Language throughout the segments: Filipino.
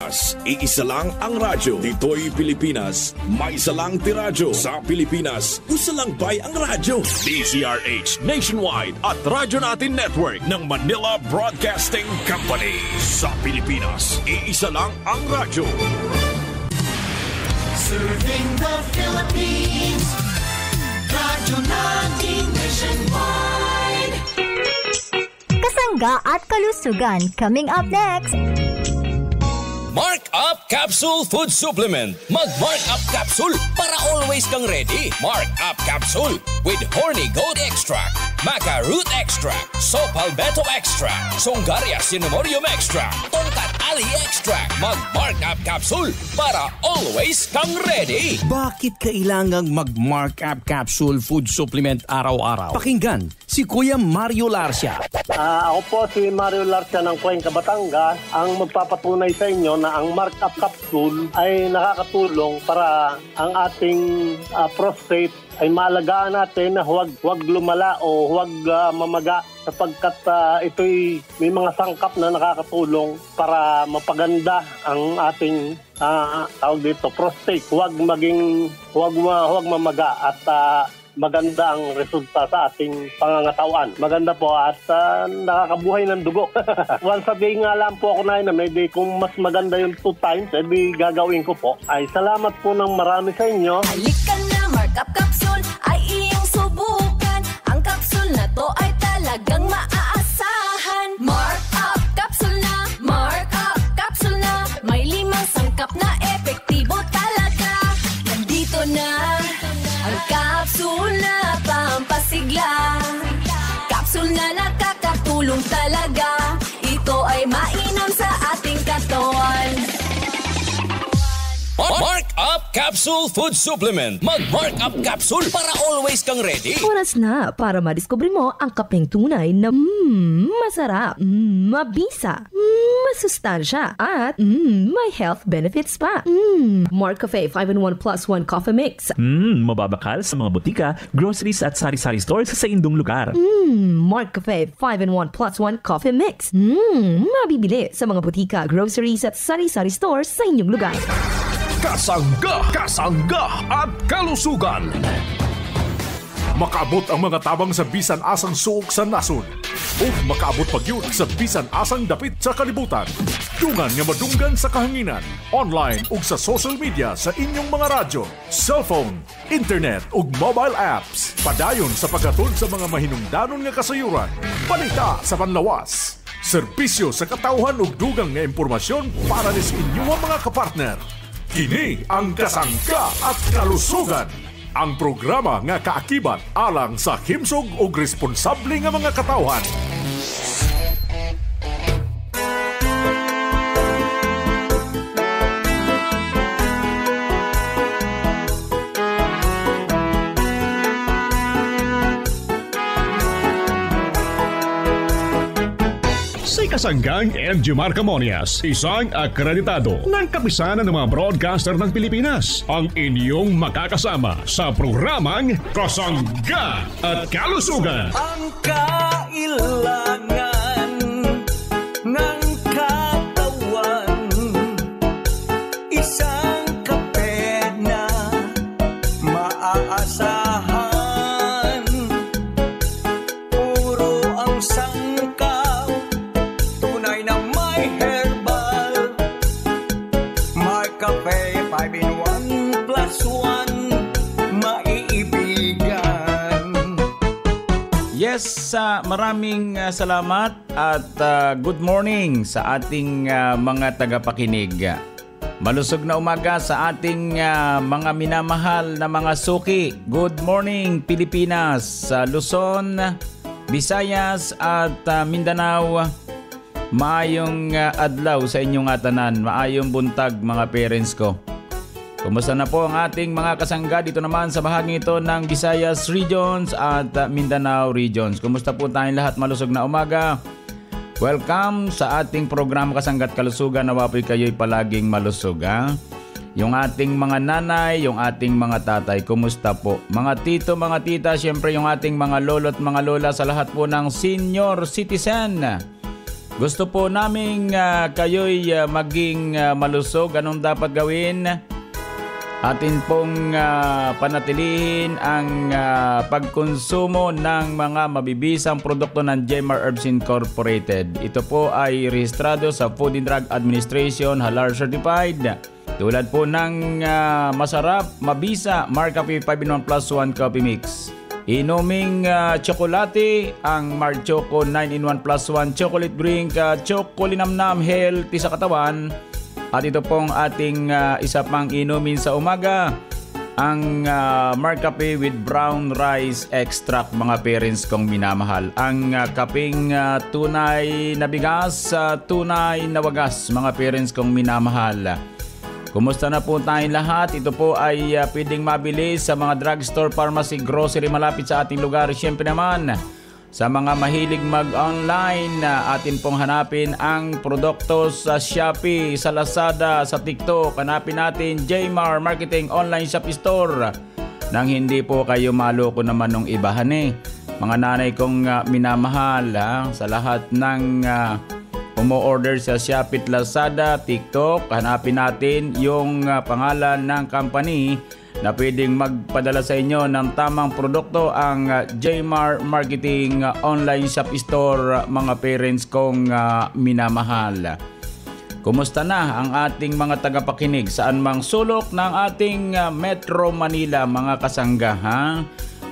Pilipinas, iisa lang ang radyo. Dito'y Pilipinas, may isa lang tiradyo. Sa Pilipinas, usa lang bay ang radyo. DZRH Nationwide at Radyo Natin Network ng Manila Broadcasting Company. Sa Pilipinas, iisa lang ang radyo. Serving the Philippines, Radyo Natin Nationwide. Kasangga at kalusugan coming up next. Mark Up Capsule Food Supplement. Mag-Mark Up Capsule para always kang ready. Mark Up Capsule with Horny Goat Extract, Maca Root Extract, Sopalbeto Extract, Songaria Cinnamomum Extract, Tongkat Ali Extract. Mag-Mark Up Capsule para always kang ready. Bakit kailangang mag-Mark Up Capsule Food Supplement araw-araw? Pakinggan si Kuya Mario Larcia. Ako po si Mario Larcia ng Cuenca, Batangas. Ang magpapatunay sa inyo na ang Mark Up Capsule ay nakakatulong para ang ating prostate ay maalagaan natin na huwag lumala o huwag mamaga sapagkat ito'y may mga sangkap na nakakatulong para mapaganda ang ating tawag dito, prostate. Huwag mamaga at maganda ang resulta sa ating pangangatawan. Maganda po at nakakabuhay ng dugo. Once a day nga lang po ako na maybe kung mas maganda yung 2 times, edi gagawin ko po. Ay salamat po ng marami sa inyo. Halika na, Mark Up Capsule ay iyong subukan. Ang capsule na to ay talagang maaasahan. Mark Up Capsule na, Mark Up Capsule na. May 5 sangkap na epektibo talaga. Nandito na ang capsule na pampasigla. Capsule na nakakatulong talaga. Ito ay mainam sa ating katawan. Mark Up Capsule Food Supplement. Mag-Mark Up Capsule para always kang ready. Oras na para madiskubre mo ang kapeng tunay na masarap, mabisa, masustansya, at may health benefits pa. Mark Cafe 5-in-1 plus 1 coffee mix. Mababakal sa mga butika, groceries at sari-sari stores sa indong lugar. Mark Cafe 5-in-1 plus 1 coffee mix. Mabibili sa mga butika, groceries at sari-sari stores sa inyong lugar. Kasangga at kalusugan. Makaabot ang mga tabang sa bisan asang suok sa nasod. O makaabot pag yun sa bisan asang dapit sa kalibutan. Dungan nga madunggan sa kahanginan. Online ug sa social media sa inyong mga radyo, cellphone, internet ug mobile apps. Padayon sa paghatod sa mga mahinungdanon nga kasayuran. Balita sa panlawas. Serbisyo sa katawhan ug dugang nga impormasyon para sa inyong mga kapartner. Kini ang Kasangga at Kalusugan, ang programa nga kaakibat alang sa himsog ug responsable nga mga katawhan. Kasanggang MG Marcamonias, isang akreditado ng kapisanan ng mga broadcaster ng Pilipinas, ang inyong makakasama sa programang Kasangga at Kalusugan. Ang kailangan ng katawan, isang kape na maaasahan, puro ang sangka. Cafe 5-in-1 plus 1 maiibigan. Yes, maraming salamat at good morning sa ating mga tagapakinig. Malusog na umaga sa ating mga minamahal na mga suki. Good morning Pilipinas, Luzon, Visayas at Mindanao. Maayong adlaw sa inyong atanan, maayong buntag mga parents ko. Kumusta na po ang ating mga kasangga dito naman sa bahagi ito ng Visayas Regions at Mindanao Regions. Kumusta po tayong lahat, malusog na umaga. Welcome sa ating programa Kasangga at Kalusugan. Nawa po'y kayo'y palaging malusog, ha? Yung ating mga nanay, yung ating mga tatay, kumusta po? Mga tito, mga tita, syempre yung ating mga lolo at mga lola sa lahat po ng senior citizen. Gusto po naming kayo'y maging malusog. Anong dapat gawin? Atin pong panatilihin ang pagkonsumo ng mga mabibisang produkto ng Jmar Herbs Incorporated. Ito po ay rehistrado sa Food and Drug Administration, Halal Certified. Tulad po ng masarap, mabisa, Mark Cafe 5-in-1 plus 1 coffee mix. Inuming tsokolate, ang Mar Choco 9-in-1 plus 1 chocolate drink, chocolinamnam healthy sa katawan. At ito pong ating isa pang inumin sa umaga, ang Mar Cafe with brown rice extract, mga parents kong minamahal. Ang kaping tunay na bigas, tunay na wagas, mga parents kong minamahal. Kumusta na po tayong lahat? Ito po ay pwedeng mabili sa mga drugstore, pharmacy, grocery malapit sa ating lugar. Siyempre naman, sa mga mahilig mag-online, atin pong hanapin ang produkto sa Shopee, sa Lazada, sa TikTok. Hanapin natin Jmar Marketing Online Shop Store nang hindi po kayo maloko naman ng ibahan Mga nanay kong minamahal, sa lahat ng umo-order sa Shopee, Lazada, TikTok, hanapin natin yung pangalan ng company na pwedeng magpadala sa inyo ng tamang produkto, ang Jmar Marketing Online Shop Store, mga parents kong minamahal. Kumusta na ang ating mga tagapakinig saan mang sulok ng ating Metro Manila, mga kasangga,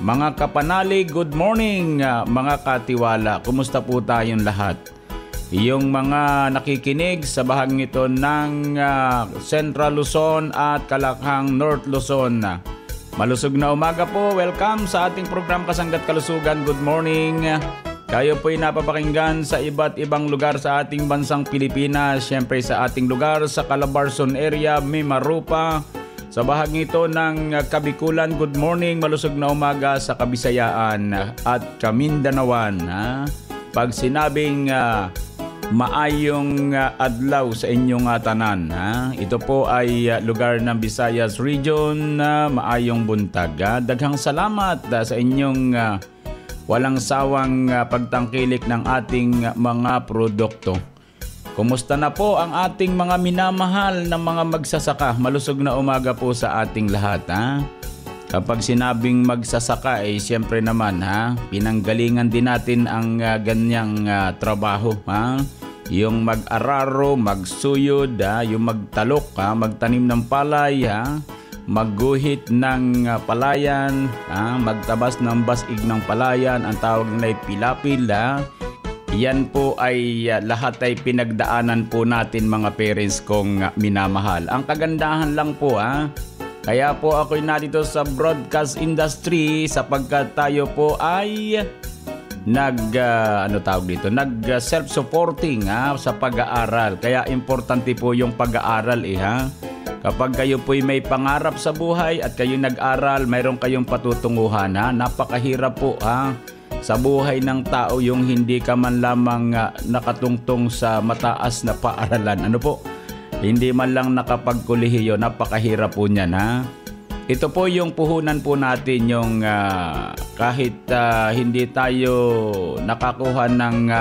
mga kapanalig, good morning, mga katiwala. Kumusta po tayong lahat? Yung mga nakikinig sa bahaging ito ng Central Luzon at Kalakhang North Luzon. Malusog na umaga po. Welcome sa ating program Kasangga't Kalusugan. Good morning. Kayo po'y napapakinggan sa iba't ibang lugar sa ating bansang Pilipinas. Siyempre sa ating lugar sa Calabarzon area, Mimarupa. Sa bahaging ito ng Kabikulan, good morning. Malusog na umaga sa Kabisayaan at Kamindanawan. Pag sinabing maayong adlaw sa inyong tanan. Ito po ay lugar ng Visayas Region, maayong buntag. Daghang salamat sa inyong walang sawang pagtangkilik ng ating mga produkto. Kumusta na po ang ating mga minamahal na mga magsasaka? Malusog na umaga po sa ating lahat. Kapag sinabing magsasaka siyempre naman pinanggalingan din natin ang ganyang trabaho. Yung mag-araro, magsuyod, yung magtalok, magtanim ng palay, magguhit ng palayan, magtabas ng basig ng palayan, ang tawag na ay pilapil. Yan po ay lahat ay pinagdaanan po natin, mga parents kong minamahal. Ang kagandahan lang po, kaya po ako'y narito sa broadcast industry sapagkat tayo po ay self-supporting sa pag-aaral. Kaya importante po yung pag-aaral Kapag kayo po'y may pangarap sa buhay at kayo nag-aral, mayroon kayong patutunguhan napakahirap po sa buhay ng tao yung hindi ka man lamang nakatungtong sa mataas na paaralan. Hindi man lang nakapagkolehiyo, napakahirap po niyan Ito po yung puhunan po natin, yung kahit hindi tayo nakakuha ng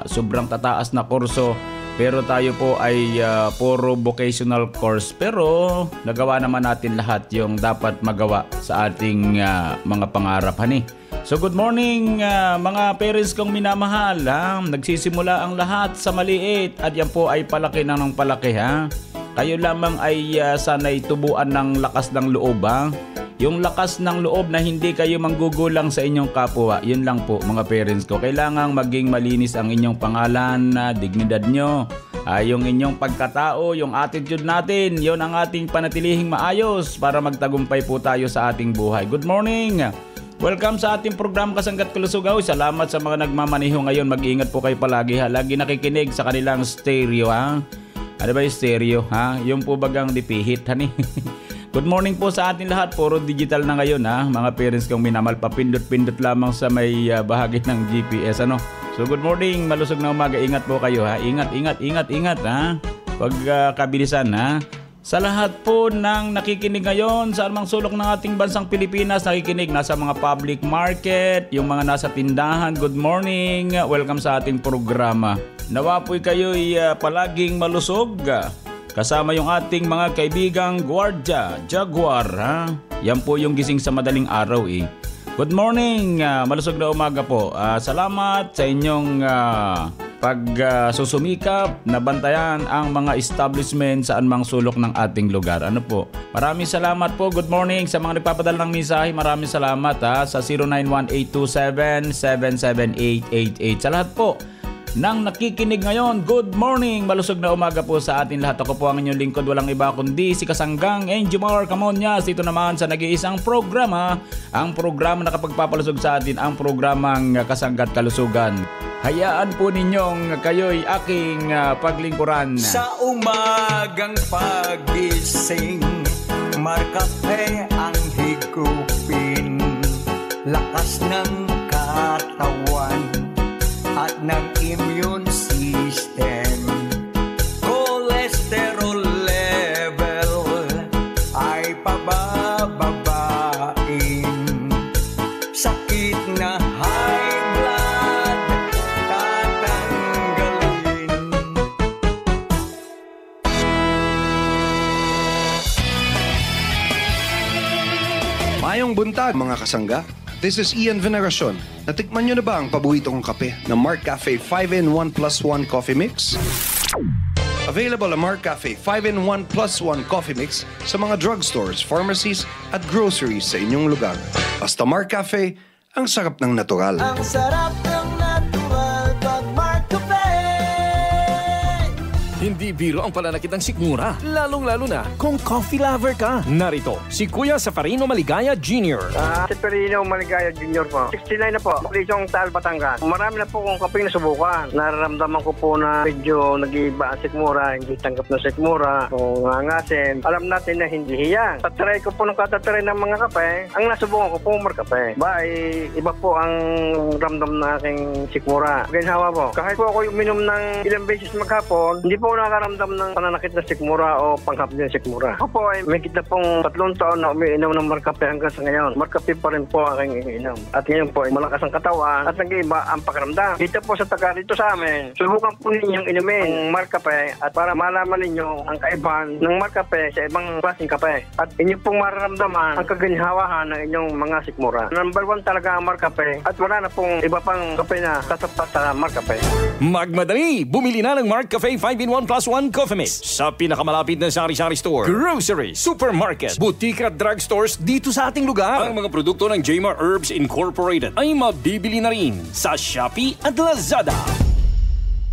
sobrang tataas na kurso, pero tayo po ay puro vocational course. Pero nagawa naman natin lahat yung dapat magawa sa ating mga pangarap. So good morning mga parents kong minamahal. Nagsisimula ang lahat sa maliit at yan po ay palaki ng palaki. Kayo lamang ay sana'y tubuan ng lakas ng loob. Yung lakas ng loob na hindi kayo manggugulang sa inyong kapwa. Yun lang po, mga parents ko. Kailangang maging malinis ang inyong pangalan, dignidad nyo, yung inyong pagkatao, yung attitude natin. Yun ang ating panatilihing maayos para magtagumpay po tayo sa ating buhay. Good morning! Welcome sa ating program Kasangga't Kalusugan. Salamat sa mga nagmamaneho ngayon. Mag-ingat po kayo palagi. Lagi nakikinig sa kanilang stereo. Ano ba yung stereo? Yung po bagang dipihit, Good morning po sa atin lahat. Puro digital na ngayon, mga parents kong minamahal. Papindot-pindot lamang sa may bahagi ng GPS, So good morning, malusog na umaga. Ingat po kayo, Ingat. Pag kabilisan, Sa lahat po ng nakikinig ngayon sa anumang sulok ng ating bansang Pilipinas, nakikinig nasa mga public market, yung mga nasa tindahan, good morning, welcome sa ating programa. Nawa po'y kayo'y palaging malusog, kasama yung ating mga kaibigang Guardia, Jaguar, ha? Yan po yung gising sa madaling araw eh. Good morning, malusog na umaga po. Salamat sa inyong pagsusumikap na bantayan ang mga establishment sa anumang sulok ng ating lugar. Ano po? Maraming salamat po. Good morning sa mga nagpapadala ng mensahe. Maraming salamat sa 091827-77888. Sa lahat po nang nakikinig ngayon, good morning, malusog na umaga po sa atin lahat. Ako po ang inyong lingkod, walang iba kundi si Kasanggang Enjumar Camonias. Dito naman sa nag-iisang programa, ang programa na kapagpapalusog sa atin, ang programang Kasangga't Kalusugan. Hayaan po ninyong kayo'y aking paglingkuran. Sa umagang pagising, Marcafe ang higupin, lakas ng katawan at ng immune system. Cholesterol level ay pabababain. Sakit na high blood tatanggalin. Mayong buntag mga kasangga. This is Ian Veneracion. Natikman nyo na ba ang paborito kong kape na Mark Cafe 5-in-1 plus 1 Coffee Mix? Available ang Mark Cafe 5-in-1 plus 1 Coffee Mix sa mga drugstores, pharmacies at groceries sa inyong lugar. Basta Mark Cafe, ang sarap ng natural. Ang sarap ng natural pag Mark Cafe. Hindi biro ang pananakit ng sikmura, lalong-lalo na kung coffee lover ka. Narito, si Kuya Safarino Maligaya Jr. Safarino Maligaya Jr. po. 69 na po. Lisong Tal, Batangas. Marami na po kong kaping nasubukan. Nararamdaman ko po na medyo nag-iiba ang sikmura, hindi tanggap na sikmura, o ngangasin. Alam natin na hindi hiyang. Tatry ko po ng katatry ng mga kape. Ang nasubukan ko po, Markape. Iba po ang ramdam na aking sikmura. Ginhawa po. Kahit po ako uminom ng ilang beses maghapon, hindi po nakaramdam ng pananakit na sikmura o panghap din sikmura. Ako po ay may kita pong 3 taon na umiinom ng Markape hanggang sa ngayon. Markape pa rin po aking iniinom. At ngayon po ay malakas ang katawan at nag-iba ang pakiramdam. Dito po sa taga dito sa amin, subukan po ninyong inumin ang Markape at para malaman ninyo ang kaibahan ng Markape sa ibang klaseng kape. At inyo pong mararamdaman ang kaginhawahan ng inyong mga sikmura. Number 1 talaga ang Markape at wala na pong iba pang kape na tatapat sa Markape. Magmadali! Bumili na ng Mark Cafe 5-in-1 plus 1 Coffee Mix sa pinakamalapit na sari-sari store, grocery, supermarket, boutique at drugstores dito sa ating lugar. Ang mga produkto ng Jmar Herbs Incorporated ay mabibili na rin sa Shopee at Lazada.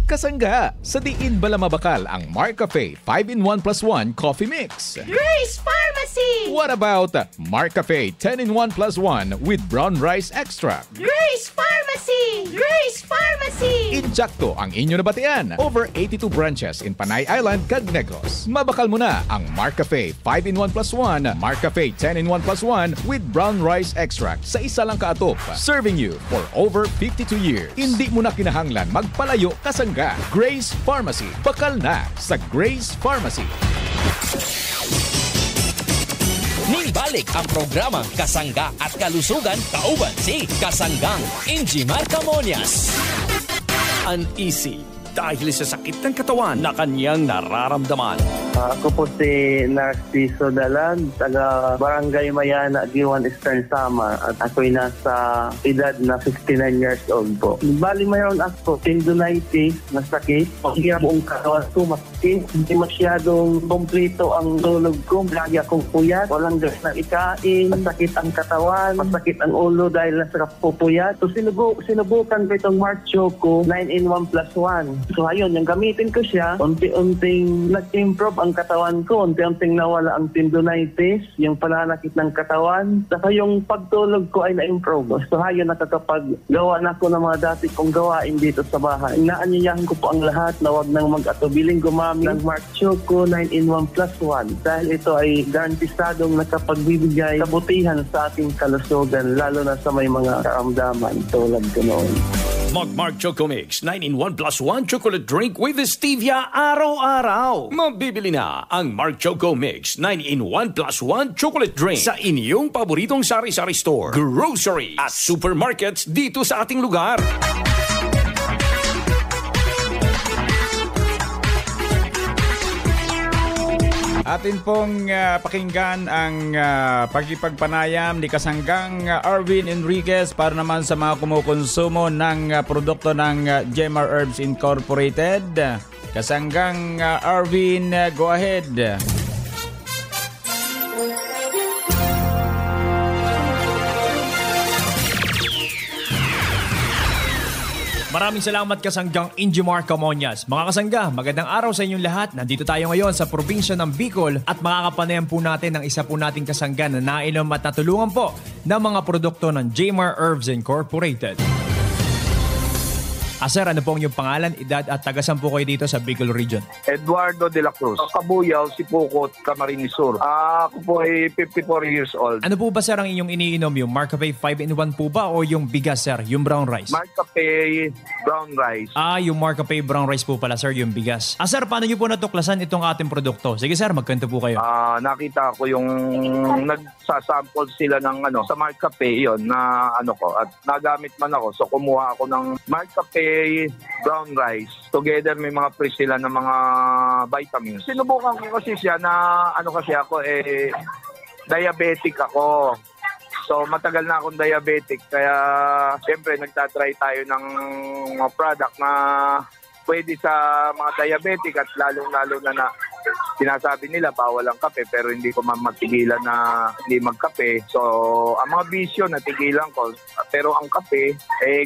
Kasangga, sa Diin Balamabakal ang Mark Cafe 5-in-1 plus 1 Coffee Mix. Grace Pharmacy! What about Mark Cafe 10-in-1 plus 1 with brown rice extract? Grace Pharmacy! Grace Pharmacy! Injakto ang inyo nabatian. Over 82 branches in Panay Island, Cagnegros. Mabakal mo na ang Mark Cafe 5-in-1 plus 1, Mark Cafe 10-in-1 plus 1 with brown rice extract sa isa lang kaatop. Serving you for over 52 years. Hindi mo na kinahanglan magpalayo kasangga. Grace Pharmacy. Bakal na sa Grace Pharmacy. Nibalik ang programang Kasangga at Kalusugan kauban si Kasanggang Enjumar Camonias. Uneasy dahil sa sakit ng katawan na kanyang nararamdaman. Ako po si Narciso Dalan, taga Barangay Mayana, Giwan Eastern Samar, at ako'y nasa edad na 59 years old po. Bali mayroon ako tendonitis na sakit. Ang buong katawan ko masakit. Hindi masyadong kompleto ang tulog ko. Lagi akong puyat. Walang gas na ikain. Masakit ang katawan. Masakit ang ulo dahil nasa pupuyat. So sinubukan ko itong Mark Choco 9-in-1 plus 1. So ayun, yung gamitin ko siya, unti-unting nag-improve ang katawan ko, unti-unting nawala ang tendonitis, yung pananakit ng katawan, saka yung pagtulog ko ay na-improve. So ayun, nakakapag-gawa na ako ng mga dati kong gawain dito sa bahay. Inaanyayahan ko po ang lahat na wag nang mag-atubiling gumamit ng Mark Choco 9-in-1 plus 1 dahil ito ay garantisadong nakapagbibigay kabutihan sa ating kalusugan, lalo na sa may mga karamdaman tulad ko noon. Mark Choco Mix 9-in-1 plus 1 chocolate drink with stevia araw-araw. Mabibili na ang Mark Choco Mix 9-in-1 plus 1 chocolate drink sa inyong paboritong sari-sari store, grocery at supermarkets dito sa ating lugar. Atin pong pakinggan ang pagkipagpanayam ni Kasanggang Arvin Enriquez para naman sa mga kumukonsumo ng produkto ng Jemar Herbs Incorporated. Kasanggang Arvin, go ahead. Maraming salamat Kasanggang Injimar Camonias. Mga kasangga, magandang araw sa inyong lahat. Nandito tayo ngayon sa probinsya ng Bicol at makakapanayan po natin ng isa po nating kasangga na nainom at natulungan po ng mga produkto ng Jemar Herbs Incorporated. Sir, ano po ang inyong pangalan, edad at tagasan po kayo dito sa Bicol Region? Eduardo de la Cruz. Kabuyaw, Sipokot, Camarines Sur. Ako po ay 54 years old. Ano po ba sir ang inyong iniinom? Yung Marcafe 5-in-1 po ba o yung bigas sir, yung brown rice? Marcafe brown rice. Yung Marcafe brown rice po pala sir, yung bigas. Sir, paano nyo po natuklasan itong ating produkto? Sige sir, magkwento po kayo. Nakita ko yung nagsasample sila ng sa Marcafe yon na ko at nagamit man ako. So kumuha ako ng Marcafe brown rice. Together may mga pre sila ng mga vitamins. Sinubukan ko kasi siya na kasi ako diabetic ako. So matagal na akong diabetic kaya siyempre nagtatry tayo ng mga product na pwede sa mga diabetic at lalong-lalo na sinasabi nila bawal ang kape pero hindi ko matigilan na hindi magkape. So, ang mga bisyo natigilan ko pero ang kape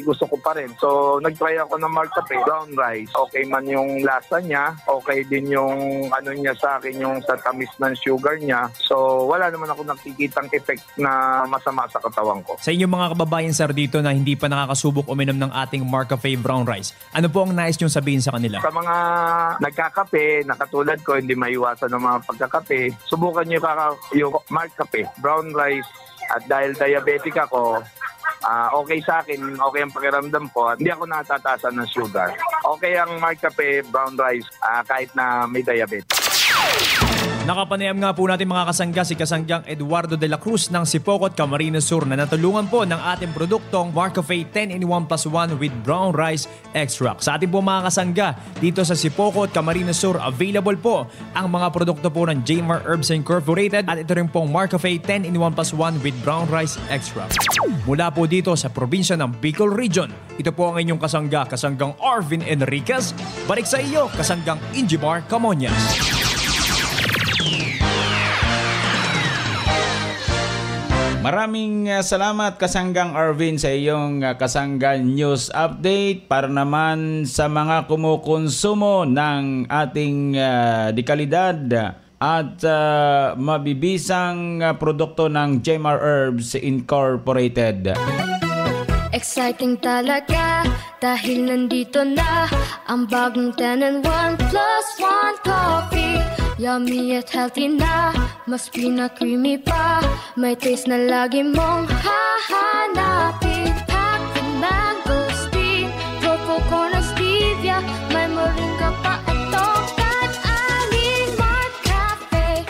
gusto ko pa rin. So, nag-try ako ng Marcafe brown rice. Okay man yung lasa niya, okay din yung niya sa akin yung sa tamis ng sugar niya. So, wala naman ako nakikitang effect na masama sa katawan ko. Sa inyong mga kababayan sir dito na hindi pa nakakasubok uminom ng ating Marcafe brown rice, ano po ang nais niyong sabihin sa kanila? Sa mga nagkakape na katulad ko, hindi maiwasan ng mga pagkakape, subukan niyo yung Marcafe brown rice. At dahil diabetic ako, okay sa akin, okay ang pakiramdam ko at hindi ako natataasan ng sugar. Okay ang Marcafe brown rice kahit na may diabetes. Nakapanayam nga po natin mga kasangga si Kasanggang Eduardo de la Cruz ng Sipokot, Camarines Sur na natulungan po ng ating produktong Marcafe 10-in-1 plus 1 with brown rice extract. Sa ating po mga kasangga dito sa Sipokot, Camarines Sur, available po ang mga produkto po ng Jemar Herbs Incorporated at ito rin pong Marcafe 10-in-1 plus 1 with brown rice extract. Mula po dito sa probinsya ng Bicol Region, ito po ang inyong kasangga, Kasanggang Arvin Enriquez. Balik sa iyo, Kasanggang Injimar Camonias. Maraming salamat Kasanggang Arvin sa iyong Kasangga News Update para naman sa mga kumukonsumo ng ating dekalidad at mabibisang produkto ng Jemar Herbs Incorporated. Exciting talaga dahil nandito na ang bagong 10-in-1 plus 1 coffee. Yummy at healthy na, mas pina-creamy pa. May taste na lagi mong hahanapin. Packed with mango steam, purple corn of stevia, may moringa pa at tokat. Aling Marcafe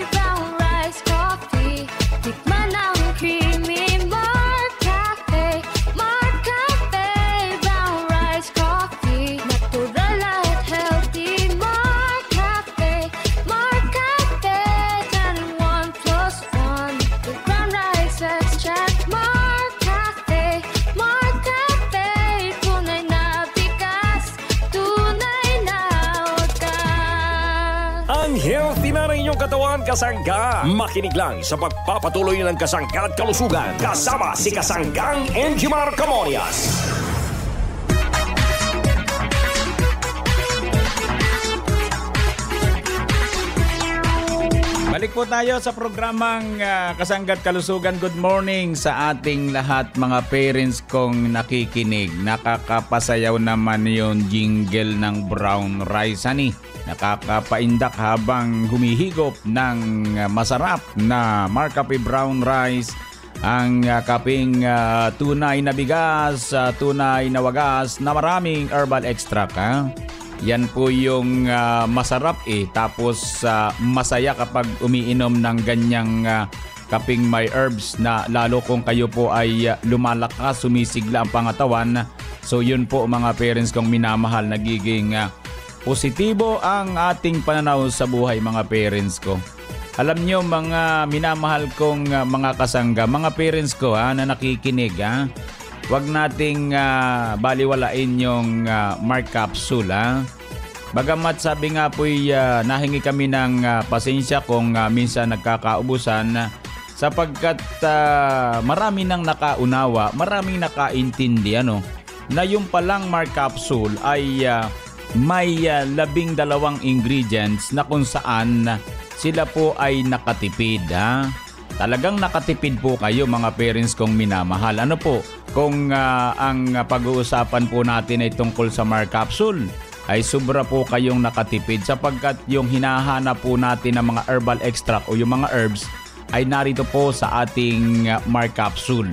brown rice coffee. Tikman ang creamy Marcafe brown rice coffee. Natural at healthy Marcafe 10-in-1 plus 1 with brown rice extract. Marcafe tunay na bigas, tunay na wagas. Ang healthy na ng inyong katawan, kasangga. Makinig lang sa pagpapatuloy ng kasangga at kalusugan kasama si Kasanggang Injimar Camonias. Balik po tayo sa programang Kasangga't Kalusugan. Good morning sa ating lahat mga parents kong nakikinig. Nakakapasayaw naman yung jingle ng brown rice, honey. Nakakapaindak habang humihigop ng masarap na Marcafe brown rice ang kaping tunay na bigas, tunay na wagas na maraming herbal extract. Yan po yung masarap tapos masaya kapag umiinom ng ganyang kaping may herbs na lalo kung kayo po ay lumalakas, sumisigla ang pangatawan. So yun po mga parents kong minamahal, nagiging positibo ang ating pananaw sa buhay mga parents ko. Alam nyo mga minamahal kong mga kasangga, mga parents ko na nakikinig, huwag nating baliwalain yung Mark Capsule. Bagamat sabi nga po nahingi kami ng pasensya kung minsan nagkakaubusan sapagkat marami nang nakaunawa, maraming nakaintindi na yung palang Mark Capsule ay may 12 ingredients na kung saan sila po ay nakatipid. Talagang nakatipid po kayo mga parents kong minamahal. Ano po? Kung ang pag-uusapan po natin ay tungkol sa Mark Capsule, ay sobra po kayong nakatipid sapagkat yung hinahanap po natin ng mga herbal extract o yung mga herbs ay narito po sa ating Mark Capsule.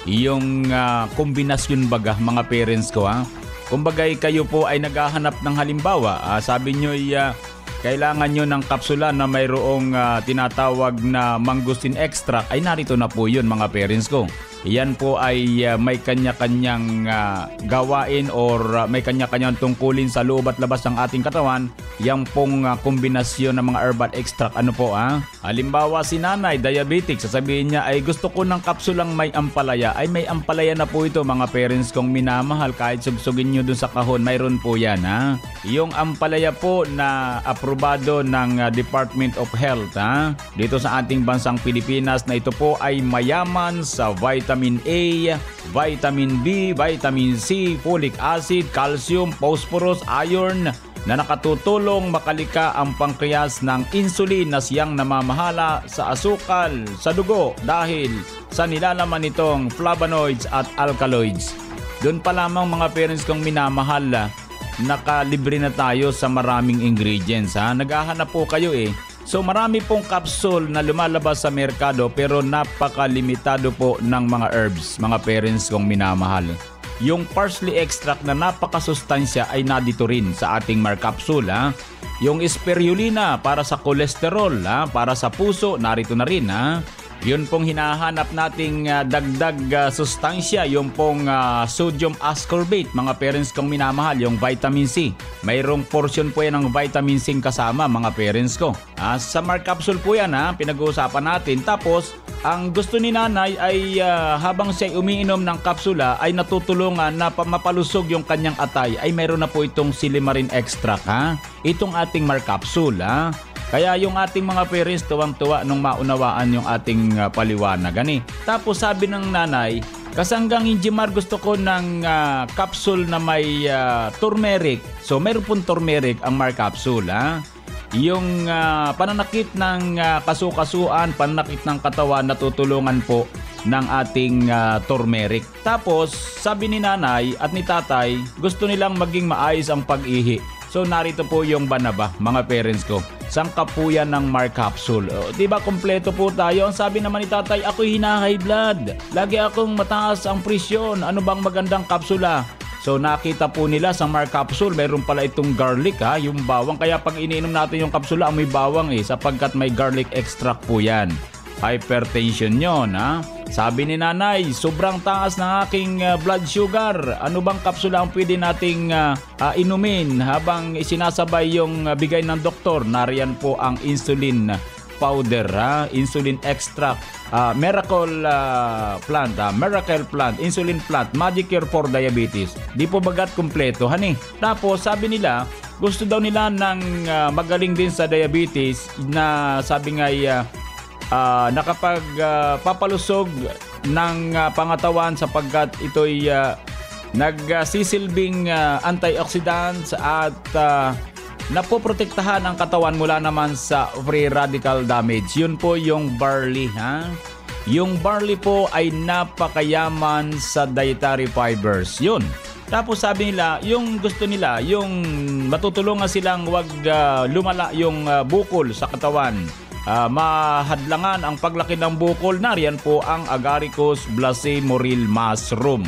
Yung kombinasyon baga mga parents ko. Kumbagay kayo po ay naghahanap ng halimbawa, sabi nyo kailangan nyo ng kapsula na mayroong tinatawag na mangosteen extract, ay narito na po yun mga parents ko. Yan po ay may kanya-kanyang gawain or may kanya-kanyang tungkulin sa loob at labas ng ating katawan. Yang pong kombinasyon ng mga herbal extract. Ano po halimbawa si nanay, diabetic, sasabihin niya ay gusto ko ng kapsulang may ampalaya. Ay may ampalaya na po ito mga parents kong minamahal. Kahit sugsugin nyo dun sa kahon, mayroon po yan. Yung ampalaya po na aprobado ng Department of Health dito sa ating bansang Pilipinas, na ito po ay mayaman sa vitamin A, vitamin B, vitamin C, folic acid, calcium, phosphorus, iron na nakatutulong makalika ang pankreas ng insulin na siyang namamahala sa asukal sa dugo dahil sa nilalaman nitong flavonoids at alkaloids. Doon pa lamang mga parents kong minamahal, nakalibre na tayo sa maraming ingredients. Naghahanap po kayo So marami pong capsule na lumalabas sa merkado pero napakalimitado po ng mga herbs, mga parents kong minamahal. Yung parsley extract na napakasustansya ay nadito rin sa ating Mark Capsule. Yung spirulina para sa kolesterol, para sa puso, narito na rin. Yun pong hinahanap nating dagdag sustansya, yung pong sodium ascorbate, mga parents kong minamahal, yung vitamin C. Mayroong portion po yan ng vitamin C kasama mga parents ko. Sa Mark Capsule po yan pinag-uusapan natin. Tapos ang gusto ni nanay ay habang siya umiinom ng kapsula ay natutulungan na mapalusog yung kanyang atay, ay mayroon na po itong silimarin extract itong ating Mark Capsule. Kaya yung ating mga parents tuwang-tuwa nung maunawaan yung ating paliwanag. Tapos sabi ng nanay, kasanggang Injimar, gusto ko ng capsule na may turmeric. So mayroon pong turmeric ang Mark Capsule. Yung pananakit ng kasukasuan, pananakit ng katawan, natutulungan po ng ating turmeric. Tapos sabi ni nanay at ni tatay, gusto nilang maging maayos ang pag-ihi. So narito po yung banaba mga parents ko. Sangkap po yan ng Mark Capsule. Diba kompleto po tayo? Ang sabi naman ni tatay, ako'y hina-high blood. Lagi akong mataas ang presyon. Ano bang magandang kapsula? So nakita po nila sa Mark Capsule, mayroon pala itong garlic yung bawang. Kaya pag iniinom natin yung kapsula, may bawang sapagkat may garlic extract po yan. Hypertension yun Sabi ni nanay, sobrang taas ng aking blood sugar. Ano bang kapsula ang pwede nating inumin habang isinasabay yung bigay ng doktor? Nariyan po ang insulin powder, insulin extract, miracle plant, insulin plant, Magic Cure for Diabetes. Di po bagat kompleto, Tapos sabi nila, gusto daw nila ng magaling din sa diabetes na sabi nga nakapagpapalusog ng pangatawan sapagkat ito'y nagsisilbing antioxidants at napoprotektahan ang katawan mula naman sa free radical damage. Yun po yung barley. Yung barley po ay napakayaman sa dietary fibers. Yun. Tapos sabi nila, yung gusto nila, yung matutulungan silang wag lumala yung bukol sa katawan. mahadlangan ang paglaki ng bukol, nariyan po ang Agaricus blacemoril mushroom.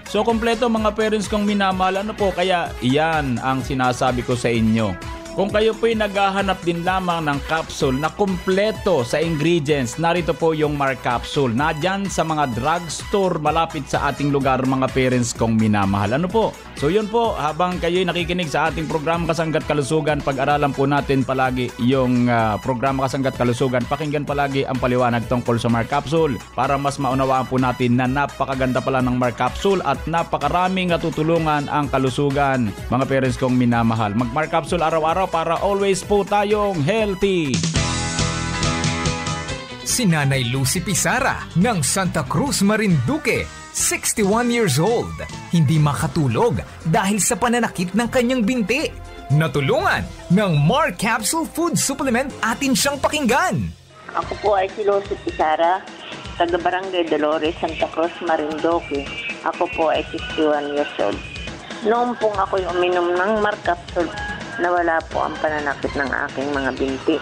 So kompleto mga parents kong minamahal, ano po, kaya iyan ang sinasabi ko sa inyo. Kung kayo po'y naghahanap din lamang ng capsule na kumpleto sa ingredients, narito po yung Mark Capsule. Nadyan sa mga drugstore malapit sa ating lugar, mga parents kong minamahal. Ano po? So yun po, habang kayo'y nakikinig sa ating programa Kasanggat Kalusugan, pag-aralan po natin palagi yung programa Kasanggat Kalusugan. Pakinggan palagi ang paliwanag tungkol sa Mark Capsule para mas maunawaan po natin na napakaganda pala ng Mark Capsule at napakaraming natutulungan ang kalusugan, mga parents kong minamahal. Mag-Mark Capsule araw-araw para always po tayong healthy. Si Nanay Lucy Pizarra ng Santa Cruz, Marinduque, 61 years old, hindi makatulog dahil sa pananakit ng kanyang binti. Natulungan ng Mark Capsule Food Supplement, atin siyang pakinggan. Ako po ay si Lucy Pizarra, taga Barangay Dolores, Santa Cruz, Marinduque. Ako po ay 61 years old. Noong pong ako'y uminom ng Mark Capsule, nawala po ang pananakit ng aking mga binti.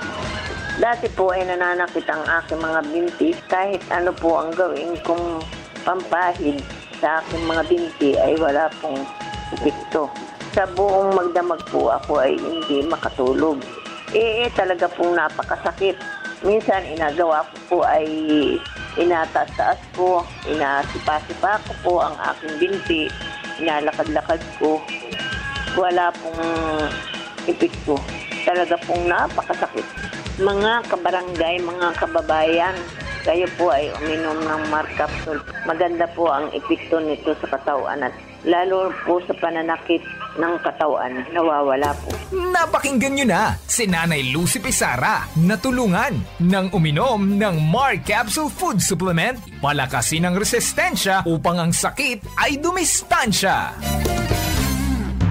Dati po ay nananakit ang aking mga binti, kahit ano po ang gawin kong pampahid sa aking mga binti ay wala pong epekto. Sa buong magdamag po ako ay hindi makatulog. Talaga pong napakasakit. Minsan inagawa ko po ay inataas-taas ko, inasipa-sipa ko po ang aking binti, inalakad-lakad ko. Wala pong epekto. Talaga pong napakasakit. Mga kabarangay, mga kababayan, kayo po ay uminom ng Mark Capsule. Maganda po ang epekto nito sa katawan at lalo po sa pananakit ng katawan, nawawala po. Napakinggan nyo na si Nanay Lucy Pizarra, natulungan ng uminom ng Mark Capsule Food Supplement, palakasin ang resistensya upang ang sakit ay dumistansya.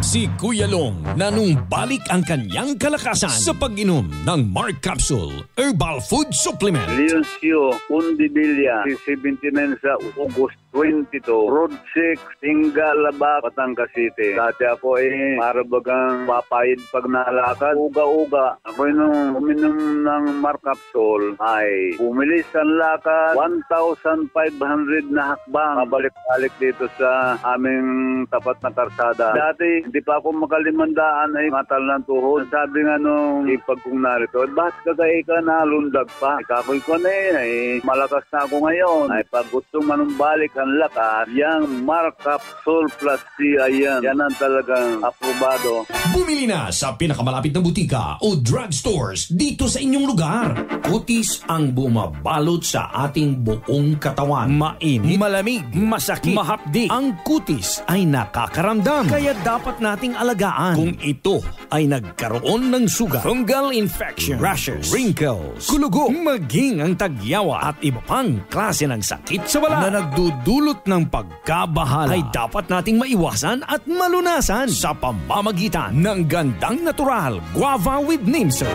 Si Kuya Long nanumbalik ang kanyang kalakasan sa pag-inom ng Mark Capsule Herbal Food Supplement. Leoncio Undibilla, 79 sa August 22, Road 6, Tingalaba, Batangas City. Dati ako ay marabagang papayid pag nalakad. Uga-uga. Ako nung uminom ng Mark Capsule ay bumilis ang lakad, 1,500 na hakbang. Mabalik-balik dito sa aming tapat na karsada. Dati, hindi pa ako makalimandaan ay matal ng tuhod. Sabi nga nung ipag kong narito, bakit kagay ka nalundag pa? Ikakoy ko na ay malakas na ako ngayon. Ay pag gustong manumbalik ang lakas, yang Mark Capsule Plus C, ayan. Yan ang talagang aprobado. Bumili na sa pinakamalapit na butika o drugstores dito sa inyong lugar. Kutis ang bumabalot sa ating buong katawan. Mainit, malamig, masakit, mahapdi. Ang kutis ay nakakaramdam. Kaya dapat nating alagaan kung ito ay nagkaroon ng sugat, fungal infection, rashes, wrinkles, kulugo, maging ang tagyawa at iba pang klase ng sakit sa balat na nagdudulot ng pagkabahala ay dapat nating maiwasan at malunasan sa pamamagitan ng Gandang Natural Guava with Neem Soap.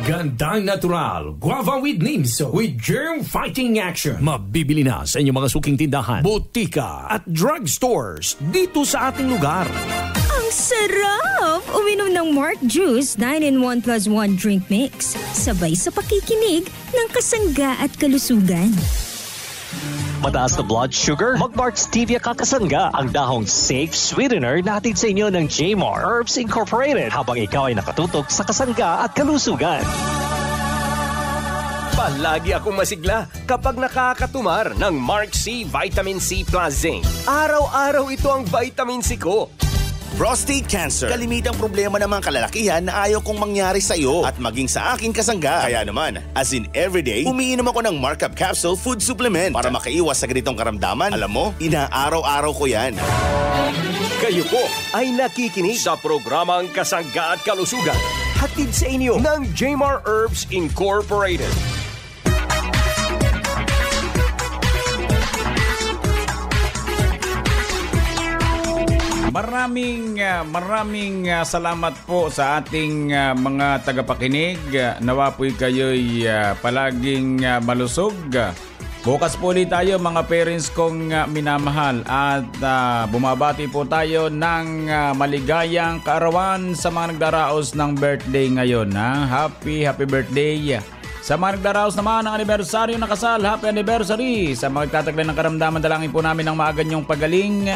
Gandang Natural Guava with Neem Soap with germ fighting action. Mabibili na sa inyong mga suking tindahan, botika at drugstores dito sa ating lugar. Ang sarap! Uminom ng Mark Juice 9-in-1 plus 1 drink mix. Sabay sa pakikinig ng kasangga at kalusugan. Mataas na blood sugar? Mag-Mark Stevia Kakasangga, ang dahong safe sweetener natin sa inyo ng Jmar Herbs Incorporated habang ikaw ay nakatutok sa kasangga at kalusugan. Palagi akong masigla kapag nakakatumar ng Mark C Vitamin C Plus Zinc. Araw-araw ito ang vitamin C ko. Prostate cancer. Kalimitang problema ng mga kalalakihan na ayaw kong mangyari sa iyo at maging sa aking kasangga. Kaya naman, as in everyday, umiinom ako ng Mark Up Capsule Food Supplement para makaiwas sa ganitong karamdaman. Alam mo, inaaraw-araw ko yan. Kayo po ay nakikinig sa programang Kasangga at Kalusugan. Hatid sa inyo ng Jmar Herbs Incorporated. Maraming salamat po sa ating mga tagapakinig. Nawa po'y kayo'y palaging malusog. Bukas po ulit tayo mga parents kong minamahal at bumabati po tayo ng maligayang kaarawan sa mga nagdaraos ng birthday ngayon. Happy birthday Sa mga nagdaraos naman ng anibersaryo na kasal, happy anniversary. Sa mga nagtataglan ng karamdaman, dalangin po namin ng maaga niyong pagaling.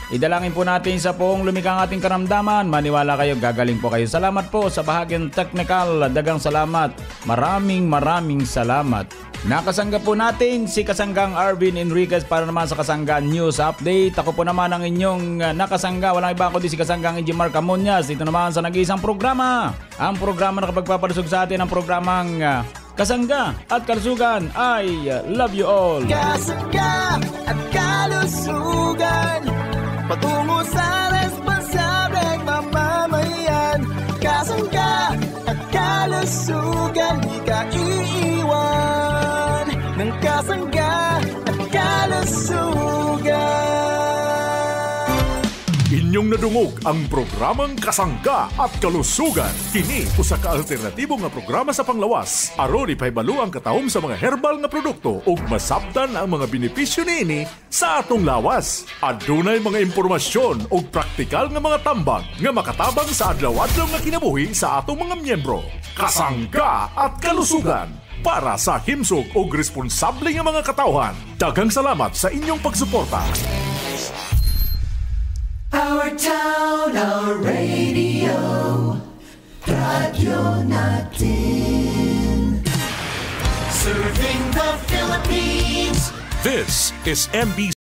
Idalangin po natin sa poong lumikang ating karamdaman. Maniwala kayo, gagaling po kayo. Salamat po sa bahagyang technical. Dagang salamat. Maraming salamat. Nakasangga po natin si Kasanggang Arvin Enriquez para naman sa Kasanggaan News Update. Ako po naman ang inyong nakasangga. Walang iba kundi si Kasanggang Ejimar Camuñas. Dito naman sa nag-iisang programa. Ang programa na kapagpapalusog sa atin ang programang Kasangga at Kalusugan. I love you all. Kasangga at Kalusugan, patungo sa responsableng mamamayan. Kasangga at Kalusugan, di ka iiwan ng Kasangga at Kalusugan. Inyong nadungog ang programang Kasangga at Kalusugan. Kini usa ka alternatibo nga programa sa panglawas. Aron ipahibalo ang katahom sa mga herbal nga produkto ug masabtan ang mga benepisyo niini sa atong lawas. Adunay mga impormasyon ug praktikal nga mga tambag nga makatabang sa adlaw-adlaw nga kinabuhi sa atong mga miyembro. Kasangga at Kalusugan, para sa himsog ug responsable nga mga katawhan. Daghang salamat sa inyong pagsuporta. Our town, our radio, Radyo Natin. Serving the Philippines. This is MBC